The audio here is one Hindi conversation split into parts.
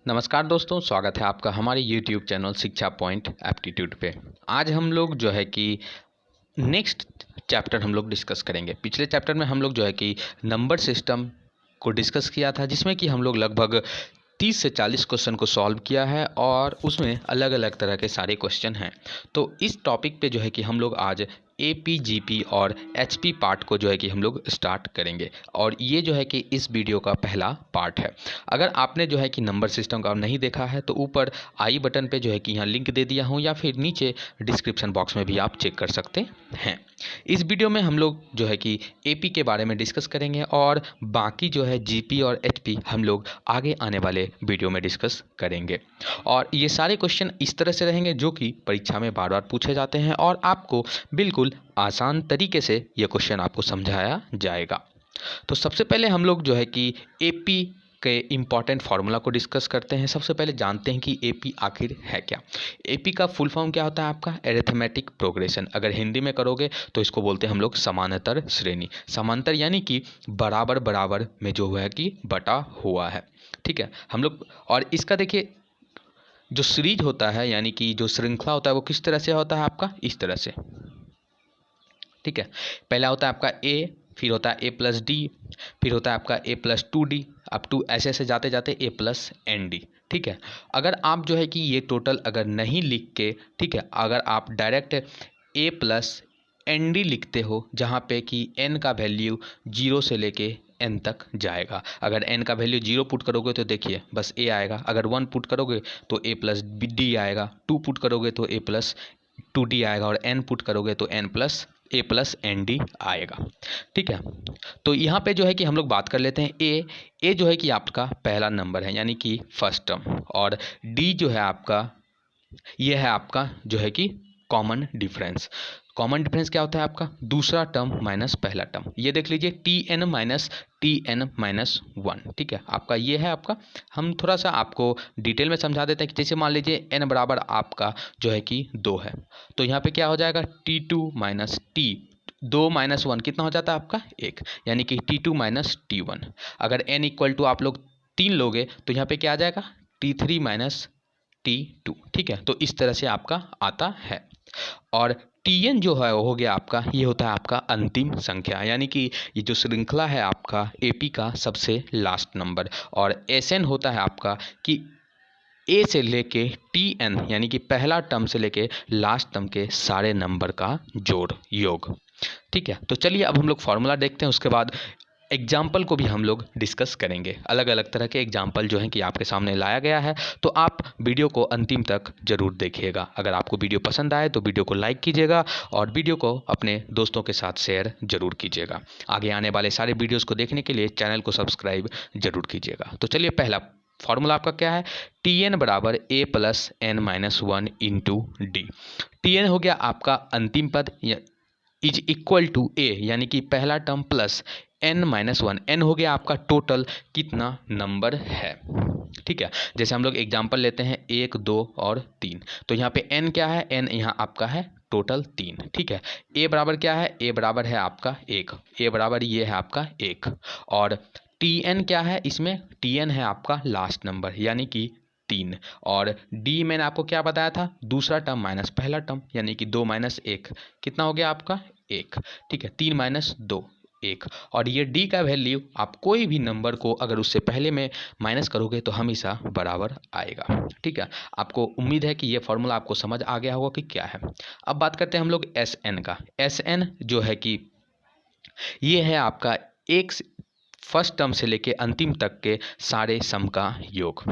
नमस्कार दोस्तों, स्वागत है आपका हमारे YouTube चैनल शिक्षा पॉइंट एप्टीट्यूड पे। आज हम लोग जो है कि नेक्स्ट चैप्टर हम लोग डिस्कस करेंगे। पिछले चैप्टर में हम लोग जो है कि नंबर सिस्टम को डिस्कस किया था, जिसमें कि हम लोग लगभग 30 से 40 क्वेश्चन को सॉल्व किया है और उसमें अलग अलग तरह के सारे क्वेश्चन हैं। तो इस टॉपिक पे जो है कि हम लोग आज AP, GP और HP पार्ट को जो है कि हम लोग स्टार्ट करेंगे और ये जो है कि इस वीडियो का पहला पार्ट है। अगर आपने जो है कि नंबर सिस्टम का नहीं देखा है तो ऊपर आई बटन पे जो है कि यहाँ लिंक दे दिया हूँ या फिर नीचे डिस्क्रिप्शन बॉक्स में भी आप चेक कर सकते हैं। इस वीडियो में हम लोग जो है कि AP के बारे में डिस्कस करेंगे और बाकी जो है GP और HP हम लोग आगे आने वाले वीडियो में डिस्कस करेंगे। और ये सारे क्वेश्चन इस तरह से रहेंगे जो कि परीक्षा में बार बार पूछे जाते हैं और आपको बिल्कुल आसान तरीके से ये क्वेश्चन आपको समझाया जाएगा। तो सबसे पहले हम लोग जो है कि AP के इम्पॉर्टेंट फार्मूला को डिस्कस करते हैं। सबसे पहले जानते हैं कि AP आखिर है क्या। AP का फुल फॉर्म क्या होता है आपका? Arithmetic progression. अगर हिंदी में करोगे तो इसको बोलते हैं हम लोग समांतर श्रेणी। समांतर यानी कि बराबर बराबर में जो है कि बटा हुआ है, ठीक है हम लोग। और इसका देखिए जो सीरीज होता है यानी कि जो श्रृंखला होता है वो किस तरह से होता है आपका? इस तरह से, ठीक है। पहला होता है आपका A, फिर होता है A+D, फिर होता है आपका A+2D, अप टू ऐसे ऐसे जाते जाते A+ND, ठीक है। अगर आप जो है कि ये टोटल अगर नहीं लिख के, ठीक है, अगर आप डायरेक्ट A+ND लिखते हो जहाँ पे कि n का वैल्यू 0 से लेके n तक जाएगा। अगर n का वैल्यू 0 पुट करोगे तो देखिए बस A आएगा, अगर 1 पुट करोगे तो A+D आएगा, 2 पुट करोगे तो A+2D आएगा और n पुट करोगे तो A+ND आएगा, ठीक है। तो यहाँ पे जो है कि हम लोग बात कर लेते हैं A जो है कि आपका पहला नंबर है यानी कि फर्स्ट टर्म, और D जो है आपका, ये है आपका जो है कि कॉमन डिफरेंस। कॉमन डिफरेंस क्या होता है आपका? दूसरा टर्म माइनस पहला टर्म। ये देख लीजिए Tn-1, ठीक है आपका ये है आपका। हम थोड़ा सा आपको डिटेल में समझा देते हैं कि जैसे मान लीजिए n बराबर आपका जो है कि 2 है, तो यहाँ पे क्या हो जाएगा? T2 माइनस T, 2 माइनस 1 कितना हो जाता है आपका? 1, यानी कि T2 माइनस T1। अगर n इक्वल टू आप लोग 3 लोगे तो यहाँ पे क्या आ जाएगा? T3 माइनस T2, ठीक है। तो इस तरह से आपका आता है। और Tn जो है वो हो गया आपका, ये होता है आपका अंतिम संख्या, यानी कि ये जो श्रृंखला है आपका AP का सबसे लास्ट नंबर। और Sn होता है आपका कि A से लेके Tn यानी कि पहला टर्म से लेके लास्ट टर्म के सारे नंबर का जोड़, योग, ठीक है। तो चलिए अब हम लोग फॉर्मूला देखते हैं, उसके बाद एग्जाम्पल को भी हम लोग डिस्कस करेंगे। अलग अलग तरह के एग्जाम्पल जो हैं कि आपके सामने लाया गया है, तो आप वीडियो को अंतिम तक जरूर देखिएगा। अगर आपको वीडियो पसंद आए तो वीडियो को लाइक कीजिएगा और वीडियो को अपने दोस्तों के साथ शेयर जरूर कीजिएगा। आगे आने वाले सारे वीडियोज़ को देखने के लिए चैनल को सब्सक्राइब जरूर कीजिएगा। तो चलिए पहला फॉर्मूला आपका क्या है? Tn बराबर A+n-1 इंटू डी। Tn हो गया आपका अंतिम पद इज इक्वल टू A यानी कि पहला टर्म प्लस n-1। n हो गया आपका टोटल कितना नंबर है, ठीक है। जैसे हम लोग एग्जांपल लेते हैं 1, 2 और 3, तो यहाँ पे n क्या है? n यहाँ आपका है टोटल 3, ठीक है। A बराबर क्या है? A बराबर है आपका 1, A बराबर ये है आपका 1। और Tn क्या है? इसमें Tn है आपका लास्ट नंबर यानी कि 3। और D मैंने आपको क्या बताया था? दूसरा टर्म माइनस पहला टर्म यानी कि 2 माइनस 1 कितना हो गया आपका? 1, ठीक है। 3 माइनस 2 1। और ये D का वैल्यू आप कोई भी नंबर को अगर उससे पहले में माइनस करोगे तो हमेशा बराबर आएगा, ठीक है। आपको उम्मीद है कि ये फॉर्मूला आपको समझ आ गया होगा कि क्या है। अब बात करते हैं हम लोग Sn का। Sn जो है कि ये है आपका एक फर्स्ट टर्म से लेके अंतिम तक के सारे सम का योग।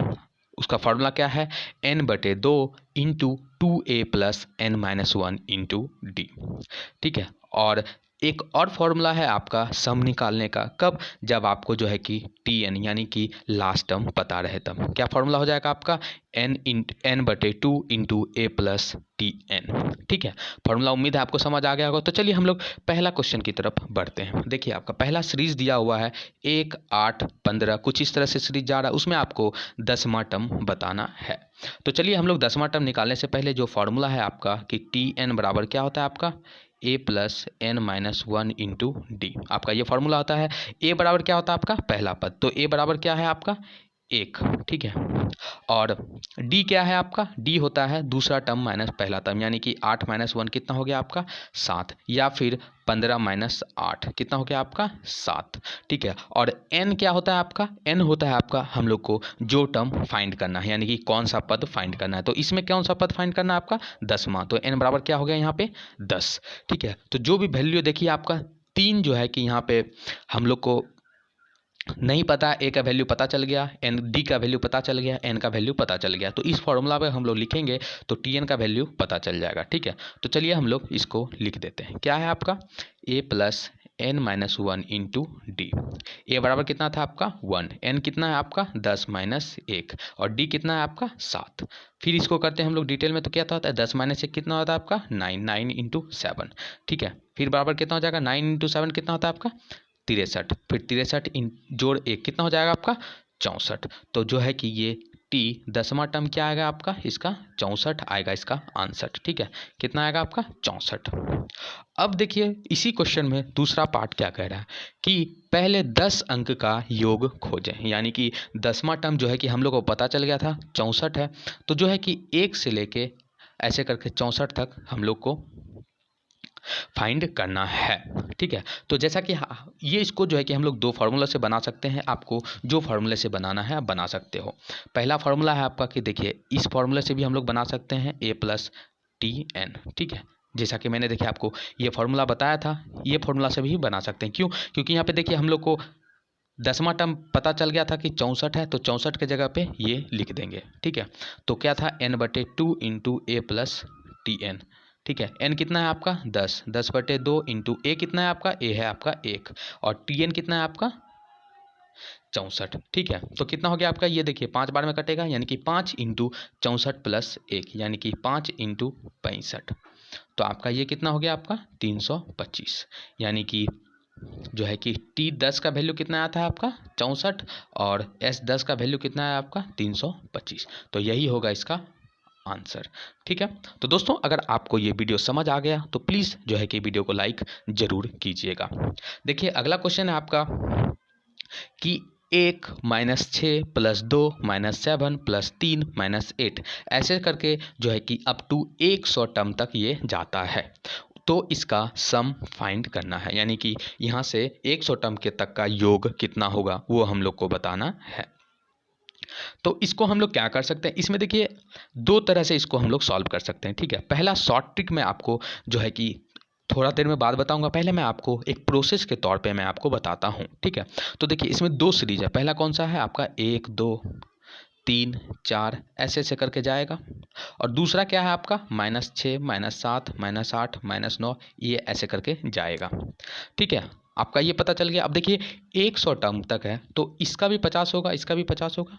उसका फॉर्मूला क्या है? n/2 into 2a+n-1 into D, ठीक है। और एक और फॉर्मूला है आपका सम निकालने का, कब? जब आपको जो है कि Tn यानी कि लास्ट टर्म पता रहे तब। क्या फॉर्मूला हो जाएगा आपका? n/2 इंटू A+Tn, ठीक है। फॉर्मूला उम्मीद है आपको समझ आ गया होगा। तो चलिए हम लोग पहला क्वेश्चन की तरफ बढ़ते हैं। देखिए आपका पहला सीरीज दिया हुआ है 1, 8, 15, कुछ इस तरह से सीरीज जा रहा है, उसमें आपको 10वां टर्म बताना है। तो चलिए हम लोग 10वां टर्म निकालने से पहले जो फॉर्मूला है आपका कि Tn बराबर क्या होता है आपका? A+n-1 इंटू डी, आपका ये फॉर्मूला होता है। A बराबर क्या होता है आपका? पहला पद, तो A बराबर क्या है आपका? 1, ठीक है। और डी क्या है आपका, डी होता है दूसरा टर्म माइनस पहला टर्म, यानी कि 8 माइनस 1 कितना हो गया आपका 7, या फिर 15 माइनस 8 कितना हो गया आपका 7, ठीक है। और एन क्या होता है आपका, एन होता है आपका हम लोग को जो टर्म फाइंड करना है, यानी कि कौन सा पद फाइंड करना है। तो इसमें कौन सा पद फाइंड करना है आपका 10वां, तो एन बराबर क्या हो गया यहाँ पे 10, ठीक है। तो जो भी वैल्यू देखिए आपका 3 जो है कि यहाँ पे हम लोग को नहीं पता, ए का वैल्यू पता चल गया, एन डी का वैल्यू पता चल गया, एन का वैल्यू पता चल गया। तो इस फॉर्मूला पे हम लोग लिखेंगे तो टी एन का वैल्यू पता चल जाएगा, ठीक है। तो चलिए हम लोग इसको लिख देते हैं। क्या है आपका A plus N minus 1 into D. A बराबर कितना था आपका 1, एन कितना है आपका 10 माइनस 1, और डी कितना है आपका 7। फिर इसको करते हैं हम लोग डिटेल में, तो क्या होता है 10 माइनस 1 कितना होता है आपका 9, 9 इंटू 7, ठीक है। फिर बराबर कितना हो जाएगा 9 इंटू 7 कितना होता है आपका 63, फिर 63 जोड़ 1 कितना हो जाएगा आपका 64। तो जो है कि ये टी 10वां टर्म क्या आएगा आपका इसका 64 आएगा इसका आंसर, ठीक है। कितना आएगा आपका 64। अब देखिए इसी क्वेश्चन में दूसरा पार्ट क्या कह रहा है कि पहले 10 अंक का योग खोजें, यानी कि 10वां टर्म जो है कि हम लोग को पता चल गया था 64 है, तो जो है कि 1 से लेके ऐसे करके 64 तक हम लोग को फाइंड करना है, ठीक है। तो जैसा कि ये इसको जो है कि हम लोग दो फार्मूला से बना सकते हैं, आपको जो फार्मूले से बनाना है आप बना सकते हो। पहला फार्मूला है आपका कि देखिए इस फार्मूले से भी हम लोग बना सकते हैं ए प्लस टी एन, ठीक है। जैसा कि मैंने देखिए आपको ये फार्मूला बताया था, ये फार्मूला से भी बना सकते हैं। क्यों, क्योंकि यहाँ पे देखिए हम लोग को 10वां टर्म पता चल गया था कि 64 है, तो 64 के जगह पे ये लिख देंगे, ठीक है। तो क्या था n/2 इंटू ए प्लस टी एन, ठीक है। n कितना है आपका 10, 10/2 इंटू ए कितना है आपका, ए है आपका 1, और टी एन कितना है आपका 64, ठीक है। तो कितना हो गया आपका, ये देखिए 5 बार में कटेगा, यानी कि 5 इंटू 64 प्लस 1, यानी कि 5 इंटू 65। तो आपका ये कितना हो गया आपका 325, यानी कि जो है कि टी 10 का वैल्यू कितना आया था आपका 64, और एस 10 का वैल्यू कितना है आपका 325। तो यही होगा इसका आंसर, ठीक है। तो दोस्तों अगर आपको ये वीडियो समझ आ गया तो प्लीज़ जो है कि वीडियो को लाइक ज़रूर कीजिएगा। देखिए अगला क्वेश्चन है आपका कि 1 minus 6 plus 2 minus 7 plus 3 minus 8 ऐसे करके जो है कि अप टू 100 टर्म तक ये जाता है। तो इसका सम फाइंड करना है, यानी कि यहाँ से 100 टर्म के तक का योग कितना होगा वो हम लोग को बताना है। तो इसको हम लोग क्या कर सकते हैं, इसमें देखिए दो तरह से इसको हम लोग सॉल्व कर सकते हैं, ठीक है। पहला शॉर्ट ट्रिक मैं आपको जो है कि थोड़ा देर में बाद बताऊंगा, पहले मैं आपको एक प्रोसेस के तौर पे मैं आपको बताता हूँ, ठीक है। तो देखिए इसमें दो सीरीज है, पहला कौन सा है आपका 1 2 3 4 ऐसे ऐसे करके जाएगा, और दूसरा क्या है आपका -6 -7 -8 -9 ये ऐसे करके जाएगा, ठीक है। आपका ये पता चल गया। अब देखिए 100 टर्म तक है तो इसका भी 50 होगा, इसका भी 50 होगा,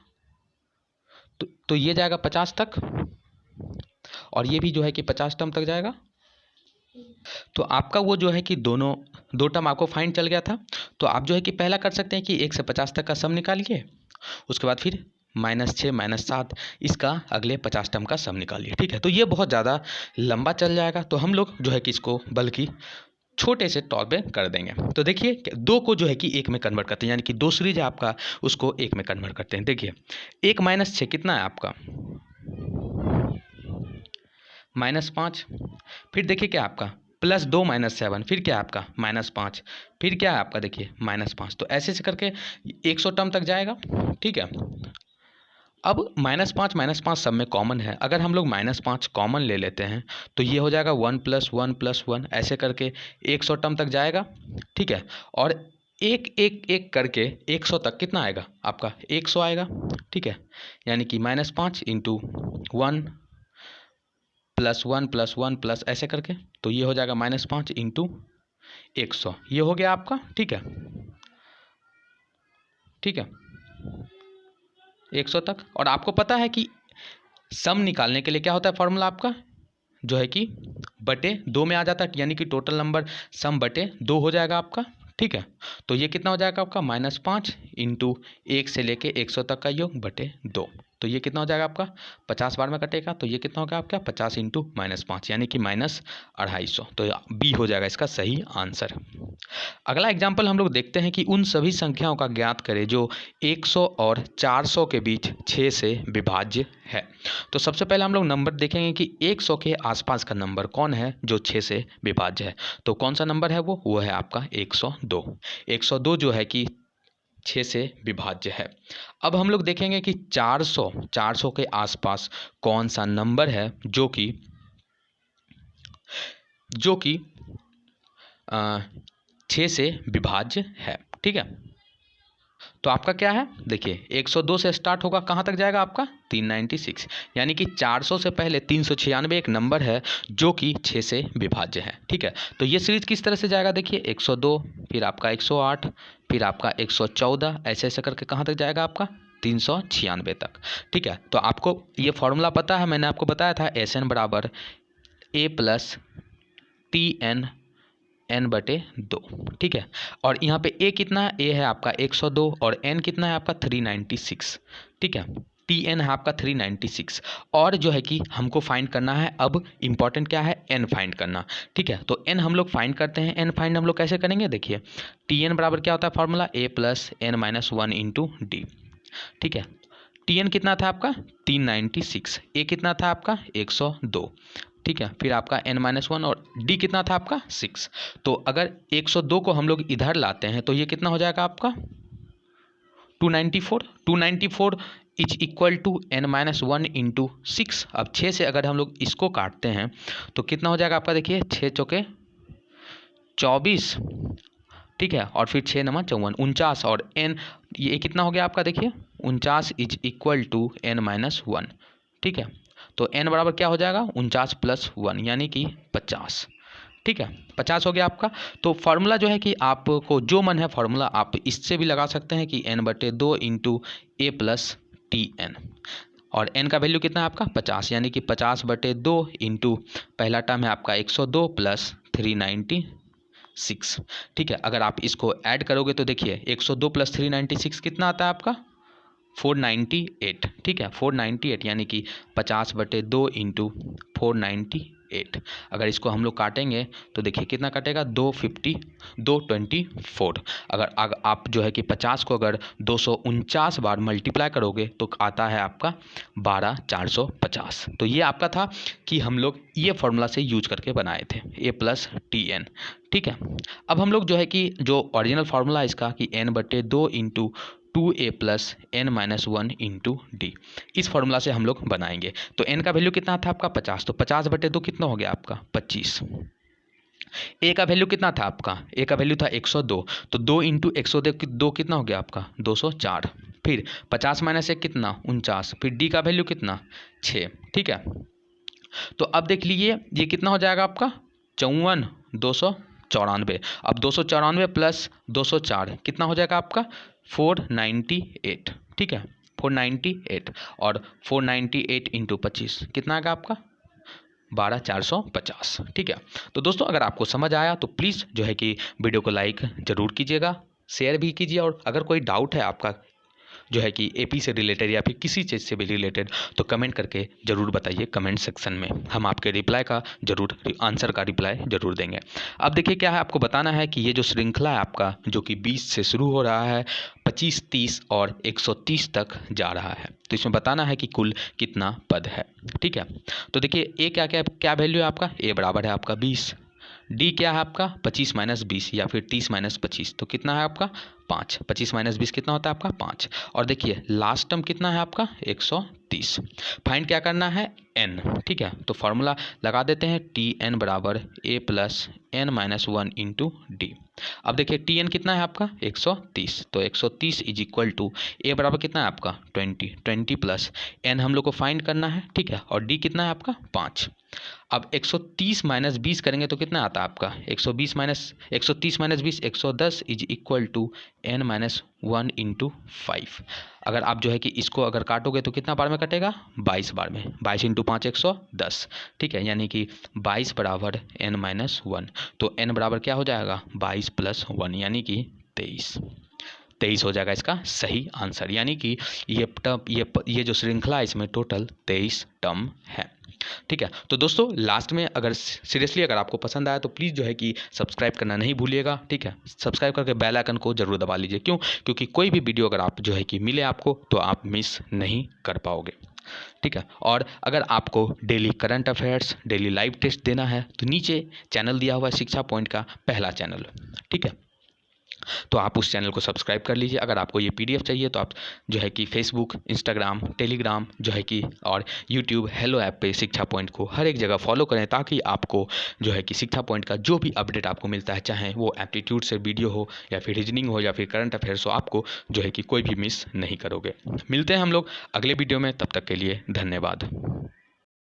तो ये जाएगा 50 तक, और ये भी जो है कि 50 टर्म तक जाएगा। तो आपका वो जो है कि दोनों दो टर्म आपको फाइंड चल गया था। तो आप जो है कि पहला कर सकते हैं कि 1 से 50 तक का सम निकालिए, उसके बाद फिर -6 -7 इसका अगले 50 टर्म का सम निकालिए, ठीक है। तो ये बहुत ज़्यादा लंबा चल जाएगा, तो हम लोग जो है कि इसको बल्कि छोटे से तौर पे कर देंगे। तो देखिए दो को जो है कि एक में कन्वर्ट करते हैं, यानी कि दो सीरीज है आपका उसको एक में कन्वर्ट करते हैं। देखिए 1 माइनस 6 कितना है आपका -5, फिर देखिए क्या आपका +2 -7, फिर क्या है आपका -5, फिर क्या है आपका देखिए -5। तो ऐसे ऐसे करके 100 टर्म तक जाएगा, ठीक है। अब -5 सब में कॉमन है, अगर हम लोग -5 कॉमन ले लेते हैं तो ये हो जाएगा 1 + 1 + 1 ऐसे करके 100 टर्म तक जाएगा, ठीक है। और एक एक एक करके 100 तक कितना आएगा आपका 100 आएगा, ठीक है। यानी कि -5 इंटू 1 + 1 + 1 प्लस ऐसे करके, तो ये हो जाएगा -5 इंटू 100, ये हो गया आपका, ठीक है, ठीक है 100 तक। और आपको पता है कि सम निकालने के लिए क्या होता है फॉर्मूला आपका जो है कि बटे 2 में आ जाता है, यानी कि टोटल नंबर सम बटे 2 हो जाएगा आपका, ठीक है। तो ये कितना हो जाएगा आपका -5 इंटू 1 से लेके 100 तक का योग बटे 2, तो ये कितना हो जाएगा आपका 50 बार में कटेगा, तो ये कितना हो गया आपका 50 इंटू -5 यानी कि -250। तो बी हो जाएगा इसका सही आंसर। अगला एग्जाम्पल हम लोग देखते हैं कि उन सभी संख्याओं का ज्ञात करें जो 100 और 400 के बीच 6 से विभाज्य है। तो सबसे पहले हम लोग नंबर देखेंगे कि 100 के आसपास का नंबर कौन है जो 6 से विभाज्य है। तो कौन सा नंबर है वो है आपका 102। 102 जो है कि 6 से विभाज्य है। अब हम लोग देखेंगे कि 400 के आसपास कौन सा नंबर है जो कि 6 से विभाज्य है। ठीक है, तो आपका क्या है, देखिए 102 से स्टार्ट होगा, कहाँ तक जाएगा आपका 396, यानी कि 400 से पहले 396 एक नंबर है जो कि 6 से विभाज्य है। ठीक है, तो ये सीरीज किस तरह से जाएगा, देखिए 102, फिर आपका 108, फिर आपका 114, ऐसे ऐसे करके कहाँ तक जाएगा आपका 396 तक। ठीक है, तो आपको ये फॉर्मूला पता है, मैंने आपको बताया था SN बराबर A + TN n/2। ठीक है, और यहाँ पे a कितना है, a है आपका 102 और n कितना है आपका 396। ठीक है, tn है आपका 396 और जो है कि हमको फाइंड करना है, अब इंपॉर्टेंट क्या है n फाइंड करना। ठीक है, तो n हम लोग फाइंड करते हैं। n फाइंड हम लोग कैसे करेंगे, देखिए tn बराबर क्या होता है formula a + n-1 into D. ठीक है, tn कितना था आपका 396, a कितना था आपका 102। ठीक है, फिर आपका n-1 और d कितना था आपका 6। तो अगर 102 को हम लोग इधर लाते हैं तो ये कितना हो जाएगा आपका 294 is equal to n-1 into 6। अब 6 से अगर हम लोग इसको काटते हैं तो कितना हो जाएगा आपका, देखिए 6 चौके 24। ठीक है, और फिर 6 9 54 49 और n ये कितना हो गया आपका, देखिए 49 इज इक्वल टू n-1। ठीक है, तो n बराबर क्या हो जाएगा 49 + 1 यानी कि 50। ठीक है, 50 हो गया आपका। तो फार्मूला जो है कि आपको जो मन है फार्मूला आप इससे भी लगा सकते हैं कि n/2 इंटू A + TN, और n का वैल्यू कितना है आपका 50, यानी कि 50/2 इंटू पहला टर्म है आपका 102 + 396। ठीक है, अगर आप इसको ऐड करोगे तो देखिए 102 + 396 कितना आता है आपका 498। ठीक है, 498 यानी कि 50/2 इंटू 498। अगर इसको हम लोग काटेंगे तो देखिए कितना कटेगा 224। अगर आप जो है कि 50 को अगर 249 बार मल्टीप्लाई करोगे तो आता है आपका 12450। तो ये आपका था कि हम लोग ये फॉर्मूला से यूज करके बनाए थे A + TN। ठीक है, अब हम लोग जो है कि जो ओरिजिनल फार्मूला है इसका कि n/2 into 2a + n-1 into D, इस फॉर्मूला से हम लोग बनाएंगे। तो n का वैल्यू कितना था आपका 50, तो 50/2 कितना हो गया आपका 25। a का वैल्यू कितना था आपका, a का वैल्यू था 102, तो 2 इंटू 102 कितना हो गया आपका 204। फिर 50 - 1 कितना 49, फिर d का वैल्यू कितना 6। ठीक है, तो अब देख लीजिए ये कितना हो जाएगा आपका 294। अब 294 + 204 कितना हो जाएगा आपका 498। ठीक है, 498 और 498 इंटू 25 कितना आएगा आपका 12450। ठीक है, तो दोस्तों अगर आपको समझ आया तो प्लीज़ जो है कि वीडियो को लाइक ज़रूर कीजिएगा, शेयर भी कीजिए, और अगर कोई डाउट है आपका जो है कि AP से रिलेटेड या फिर किसी चीज़ से भी रिलेटेड तो कमेंट करके ज़रूर बताइए कमेंट सेक्शन में, हम आपके रिप्लाई का ज़रूर आंसर का रिप्लाई ज़रूर देंगे। अब देखिए क्या है, आपको बताना है कि ये जो श्रृंखला है आपका जो कि 20 से शुरू हो रहा है 25, 30 और 130 तक जा रहा है, तो इसमें बताना है कि कुल कितना पद है। ठीक है, तो देखिए A क्या वैल्यू है आपका, A बराबर है आपका 20, D क्या है आपका 25 - 20 या फिर 30 - 25, तो कितना है आपका 5। 25 - 20 कितना होता है आपका 5, और देखिए लास्ट टर्म कितना है आपका 130। फाइंड क्या करना है n। ठीक है, तो फार्मूला लगा देते हैं TN बराबर A + n-1 इंटू डी। अब देखिए TN कितना है आपका 130, तो 130 इज इक्वल टू A बराबर कितना है आपका 20 प्लस n हम लोग को फाइंड करना है। ठीक है, और D कितना है आपका 5। अब 130 - 20 करेंगे तो कितना आता है आपका 130 - 20 110 is equal to n-1 into 5। अगर आप जो है कि इसको अगर काटोगे तो कितना बार में कटेगा 22 बार में, 22 इंटू 5 110। ठीक है, यानी कि 22 बराबर n-1, तो n बराबर क्या हो जाएगा 22 + 1 यानी कि 23। 23 हो जाएगा इसका सही आंसर। यानी कि ये टर्म ये जो श्रृंखला है इसमें टोटल 23 टर्म है। ठीक है, तो दोस्तों लास्ट में अगर सीरियसली अगर आपको पसंद आया तो प्लीज़ जो है कि सब्सक्राइब करना नहीं भूलिएगा। ठीक है, सब्सक्राइब करके बेल आइकन को जरूर दबा लीजिए। क्यों? क्योंकि कोई भी वीडियो अगर आप जो है कि मिले आपको तो आप मिस नहीं कर पाओगे। ठीक है, और अगर आपको daily current affairs, daily live test देना है तो नीचे चैनल दिया हुआ है शिक्षा पॉइंट का पहला चैनल। ठीक है, तो आप उस चैनल को सब्सक्राइब कर लीजिए। अगर आपको ये पीडीएफ चाहिए तो आप जो है कि फेसबुक, इंस्टाग्राम, टेलीग्राम जो है कि और यूट्यूब हेलो ऐप पे शिक्षा पॉइंट को हर एक जगह फॉलो करें, ताकि आपको जो है कि शिक्षा पॉइंट का जो भी अपडेट आपको मिलता है, चाहे वो एप्टीट्यूड से वीडियो हो या फिर रीजनिंग हो या फिर करंट अफेयर्स हो, आपको जो है कि कोई भी मिस नहीं करोगे। मिलते हैं हम लोग अगले वीडियो में, तब तक के लिए धन्यवाद।